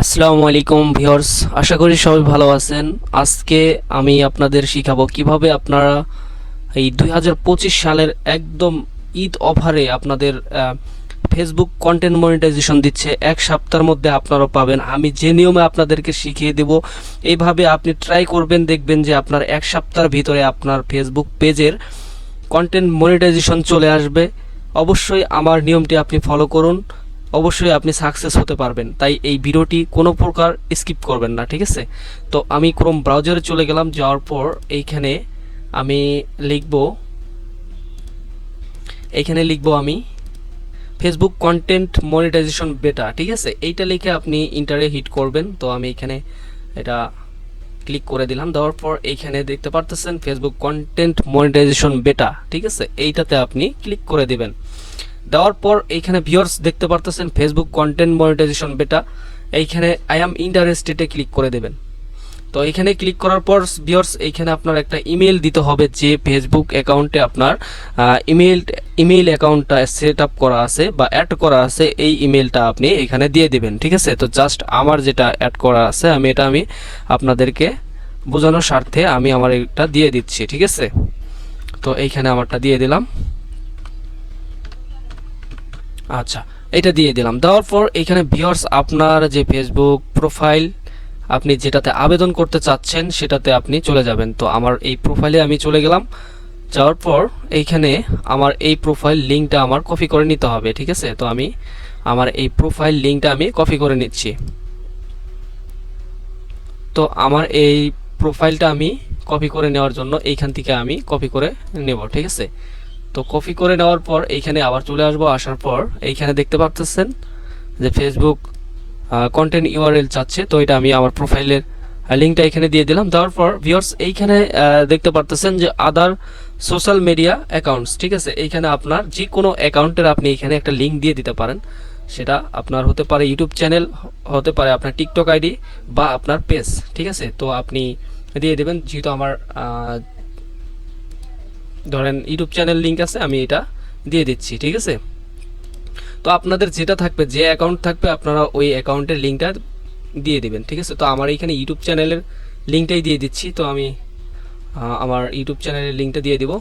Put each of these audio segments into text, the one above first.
আসসালামু আলাইকুম ভিউয়ার্স, আশা করি সবাই ভালো আছেন। আজকে আমি আপনাদের শিখাবো কিভাবে আপনারা এই 2025 সালের একদম ঈদ অফারে আপনাদের ফেসবুক কন্টেন্ট মনিটাইজেশন দিচ্ছে। এক সপ্তাহের মধ্যে আপনারা পাবেন। আমি যে নিয়মে আপনাদেরকে শিখিয়ে দেব, এইভাবে আপনি ট্রাই করবেন, দেখবেন যে আপনার এক সপ্তাহের ভিতরে আপনার ফেসবুক পেজের কন্টেন্ট মনিটাইজেশন চলে আসবে। অবশ্যই আমার নিয়মটি আপনি ফলো করুন, অবশ্যই আপনি সাকসেস হতে পারবেন। তাই এই ভিডিওটি কোনো প্রকার স্কিপ করবেন না, ঠিক আছে? তো আমি ক্রোম ব্রাউজারে চলে গেলাম। যাওয়ার পর এইখানে আমি লিখব আমি ফেসবুক কন্টেন্ট মনিটাইজেশন বেটা, ঠিক আছে? এইটা লিখে আপনি ইন্টারে হিট করবেন। তো আমি এখানে এটা ক্লিক করে দিলাম। দেওয়ার পর এইখানে দেখতে পারতেছেন ফেসবুক কন্টেন্ট মনিটাইজেশন বেটা, ঠিক আছে? এইটাতে আপনি ক্লিক করে দিবেন। দেওয়ার পর এইখানে ভিউয়ার্স দেখতে পারতেছেন ফেসবুক কন্টেন্ট মনিটাইজেশন বেটা, এইখানে আই অ্যাম ইন্টারেস্টেডে ক্লিক করে দেবেন। তো এখানে ক্লিক করার পর ভিউয়ার্স এইখানে আপনার একটা ইমেল দিতে হবে, যে ফেসবুক অ্যাকাউন্টে আপনার ইমেল অ্যাকাউন্টটা সেট আপ করা আছে বা অ্যাড করা আছে, এই ইমেলটা আপনি এখানে দিয়ে দিবেন, ঠিক আছে? তো জাস্ট আমার যেটা অ্যাড করা আছে আমি আপনাদেরকে বোঝানোর স্বার্থে আমি আমার এটা দিয়ে দিচ্ছি, ঠিক আছে? তো এইখানে আমারটা দিয়ে দিলাম। আচ্ছা, এটা দিয়ে দিলাম। দেওয়ার পর এখানে ভিউয়ার্স আপনার যে ফেসবুক প্রোফাইল আপনি যেটাতে আবেদন করতে চাচ্ছেন সেটাতে আপনি চলে যাবেন। তো আমার এই প্রোফাইলে আমি চলে গেলাম। যাওয়ার পর এইখানে আমার এই প্রোফাইল লিঙ্কটা আমার কপি করে নিতে হবে, ঠিক আছে? তো আমি আমার এই প্রোফাইল লিঙ্কটা আমি কপি করে নিচ্ছি। তো আমার এই প্রোফাইলটা আমি কপি করে নেওয়ার জন্য এইখান থেকে আমি কপি করে নেব, ঠিক আছে? তো কপি করে নেওয়ার পর এইখানে আবার চলে আসবো। আসার পর এইখানে দেখতে পাচ্ছেন যে ফেসবুক কন্টেন্ট ইউআরএল চাচ্ছে। তো এটা আমি আমার প্রোফাইলের লিঙ্কটা এখানে দিয়ে দিলাম। দেওয়ার পর ভিউয়ার্স এইখানে দেখতে পাচ্ছেন যে আদার সোশ্যাল মিডিয়া অ্যাকাউন্টস, ঠিক আছে? এইখানে আপনার যে কোনো অ্যাকাউন্টের আপনি এখানে একটা লিঙ্ক দিয়ে দিতে পারেন। সেটা আপনার হতে পারে ইউটিউব চ্যানেল, হতে পারে আপনার টিকটক আইডি বা আপনার পেজ, ঠিক আছে? তো আপনি দিয়ে দেবেন। যেহেতু আমার ধরেন ইউটিউব চ্যানেল লিঙ্ক আছে, আমি এটা দিয়ে দিচ্ছি, ঠিক আছে? তো আপনাদের যেটা থাকবে, যে অ্যাকাউন্ট থাকবে আপনারা ওই অ্যাকাউন্টের লিঙ্কটা দিয়ে দিবেন, ঠিক আছে? তো আমার এইখানে ইউটিউব চ্যানেলের লিঙ্কটাই দিয়ে দিচ্ছি। তো আমি আমার ইউটিউব চ্যানেলের লিঙ্কটা দিয়ে দিব,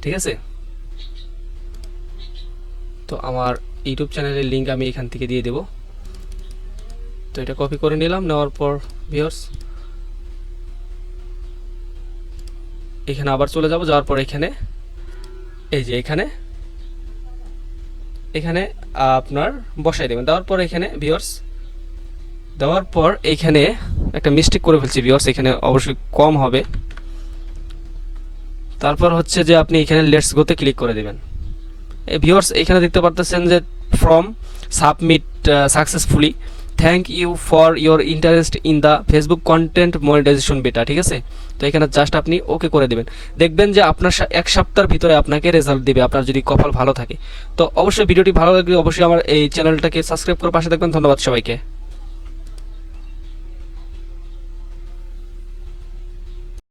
ঠিক আছে? তো আমার ইউটিউব চ্যানেলের লিঙ্ক আমি এখান থেকে দিয়ে দেব। তো এটা কপি করে নিলাম। নেওয়ার পর ভিউয়ার্স এখানে আবার চলে যাব। যাওয়ার পর এখানে এই যে এখানে আপনার বসাই দেবেন। দেওয়ার পর এখানে ভিউয়ার্স দেওয়ার পর এখানে একটা মিস্টেক করে ফেলছি ভিউয়ার্স, এখানে অবশ্যই কম হবে। তারপর হচ্ছে যে আপনি এখানে লেটস গোতে ক্লিক করে দেবেন। এই ভিউয়ার্স এখানে দেখতে পারতেছেন যে form submit successfully, thank you for your interest in the Facebook content monetization beta, ঠিক আছে? তো এখানে জাস্ট আপনি ওকে করে দেবেন। দেখবেন যে আপনার এক সপ্তাহের ভিতরে আপনাকে রেজাল্ট দিবে, আপনার যদি কপাল ভালো থাকে। তো অবশ্যই ভিডিওটি ভালো লাগলে অবশ্যই আমার এই চ্যানেলটাকে সাবস্ক্রাইব করে পাশে থাকবেন। ধন্যবাদ সবাইকে।